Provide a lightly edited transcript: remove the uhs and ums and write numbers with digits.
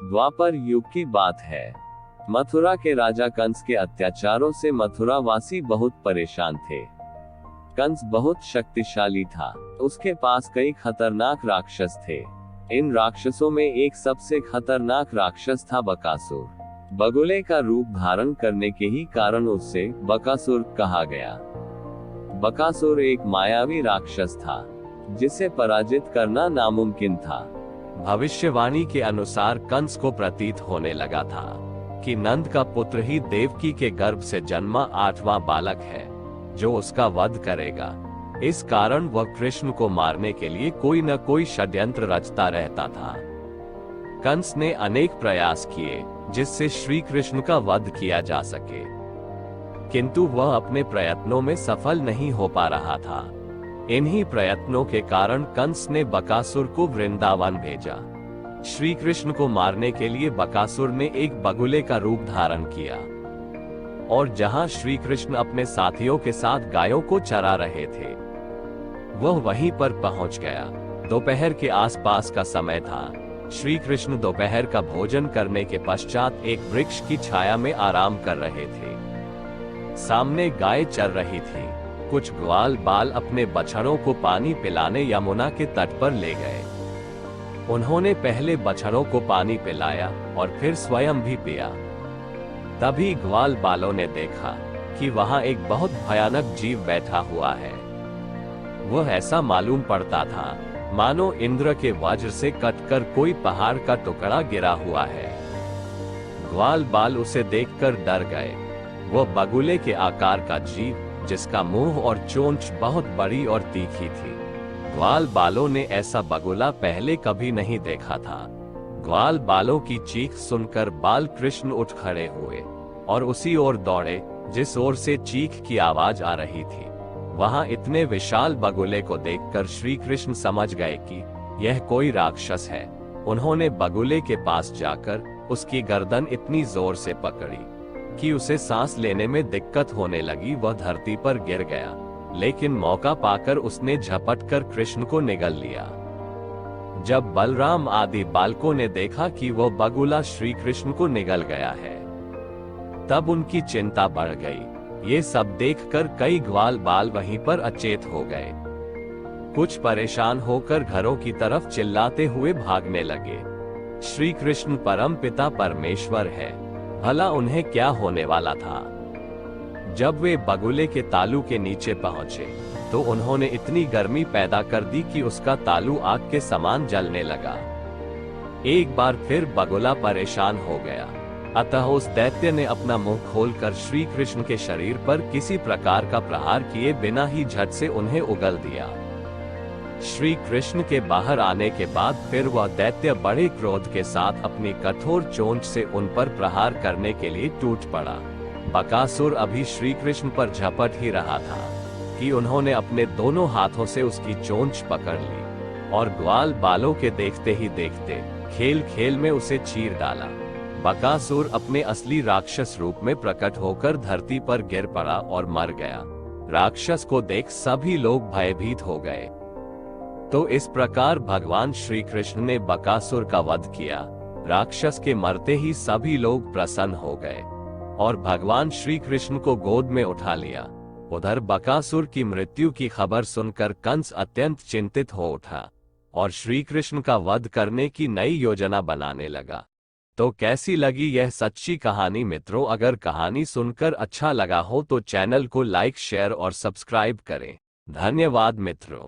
द्वापर युग की बात है। मथुरा के राजा कंस के अत्याचारों से मथुरावासी बहुत परेशान थे। कंस बहुत शक्तिशाली था। उसके पास कई खतरनाक राक्षस थे। इन राक्षसों में एक सबसे खतरनाक राक्षस था बकासुर। बगुले का रूप धारण करने के ही कारण उससे बकासुर कहा गया। बकासुर एक मायावी राक्षस था जिसे पराजित करना नामुमकिन था। भविष्यवाणी के अनुसार कंस को प्रतीत होने लगा था कि नंद का पुत्र ही देवकी के गर्भ से जन्मा 8वां बालक है जो उसका वध करेगा। इस कारण वह कृष्ण को मारने के लिए कोई न कोई षड्यंत्र रचता रहता था। कंस ने अनेक प्रयास किए जिससे श्री कृष्ण का वध किया जा सके, किंतु वह अपने प्रयत्नों में सफल नहीं हो पा रहा था। इन्हीं प्रयत्नों के कारण कंस ने बकासुर को वृंदावन भेजा। श्री कृष्ण को मारने के लिए बकासुर ने एक बगुले का रूप धारण किया और जहां श्री कृष्ण अपने साथियों के साथ गायों को चरा रहे थे वह वहीं पर पहुंच गया। दोपहर के आसपास का समय था। श्री कृष्ण दोपहर का भोजन करने के पश्चात एक वृक्ष की छाया में आराम कर रहे थे। सामने गाय चर रही थी। कुछ ग्वाल बाल अपने बछड़ों को पानी पिलाने यमुना के तट पर ले गए। उन्होंने पहले बछड़ों को पानी पिलाया और फिर स्वयं भी पिया। तभी ग्वाल बालों ने देखा कि वहां एक बहुत भयानक जीव बैठा हुआ है। वह ऐसा मालूम पड़ता था मानो इंद्र के वज्र से कटकर कोई पहाड़ का टुकड़ा गिरा हुआ है। ग्वाल बाल उसे देखकर डर गए। वह बगुले के आकार का जीव जिसका मुंह और चोंच बहुत बड़ी और तीखी थी। ग्वाल बालों ने ऐसा बगुला पहले कभी नहीं देखा था। ग्वाल बालों की चीख सुनकर बाल कृष्ण उठ खड़े हुए और उसी ओर दौड़े जिस ओर से चीख की आवाज आ रही थी। वहां इतने विशाल बगुले को देखकर श्री कृष्ण समझ गए कि यह कोई राक्षस है। उन्होंने बगुले के पास जाकर उसकी गर्दन इतनी जोर से पकड़ी कि उसे सांस लेने में दिक्कत होने लगी। वह धरती पर गिर गया, लेकिन मौका पाकर उसने झपट कर कृष्ण को निगल लिया। जब बलराम आदि बालकों ने देखा कि वह बगुला श्री कृष्ण को निगल गया है, तब उनकी चिंता बढ़ गई। ये सब देखकर कई ग्वाल बाल वहीं पर अचेत हो गए। कुछ परेशान होकर घरों की तरफ चिल्लाते हुए भागने लगे। श्री कृष्ण परम पिता परमेश्वर है, भला उन्हें क्या होने वाला था। जब वे बगुले के तालू के नीचे पहुंचे तो उन्होंने इतनी गर्मी पैदा कर दी कि उसका तालू आग के समान जलने लगा। एक बार फिर बगुला परेशान हो गया, अतः उस दैत्य ने अपना मुंह खोलकर श्री कृष्ण के शरीर पर किसी प्रकार का प्रहार किए बिना ही झट से उन्हें उगल दिया। श्री कृष्ण के बाहर आने के बाद फिर वह दैत्य बड़े क्रोध के साथ अपनी कठोर चोंच से उन पर प्रहार करने के लिए टूट पड़ा। बकासुर अभी श्री कृष्ण पर झपट ही रहा था कि उन्होंने अपने दोनों हाथों से उसकी चोंच पकड़ ली और ग्वाल बालों के देखते ही देखते खेल खेल में उसे चीर डाला। बकासुर अपने असली राक्षस रूप में प्रकट होकर धरती पर गिर पड़ा और मर गया। राक्षस को देख सभी लोग भयभीत हो गए। तो इस प्रकार भगवान श्री कृष्ण ने बकासुर का वध किया। राक्षस के मरते ही सभी लोग प्रसन्न हो गए और भगवान श्री कृष्ण को गोद में उठा लिया। उधर बकासुर की मृत्यु की खबर सुनकर कंस अत्यंत चिंतित हो उठा और श्री कृष्ण का वध करने की नई योजना बनाने लगा। तो कैसी लगी यह सच्ची कहानी मित्रों? अगर कहानी सुनकर अच्छा लगा हो तो चैनल को लाइक, शेयर और सब्सक्राइब करें। धन्यवाद मित्रों।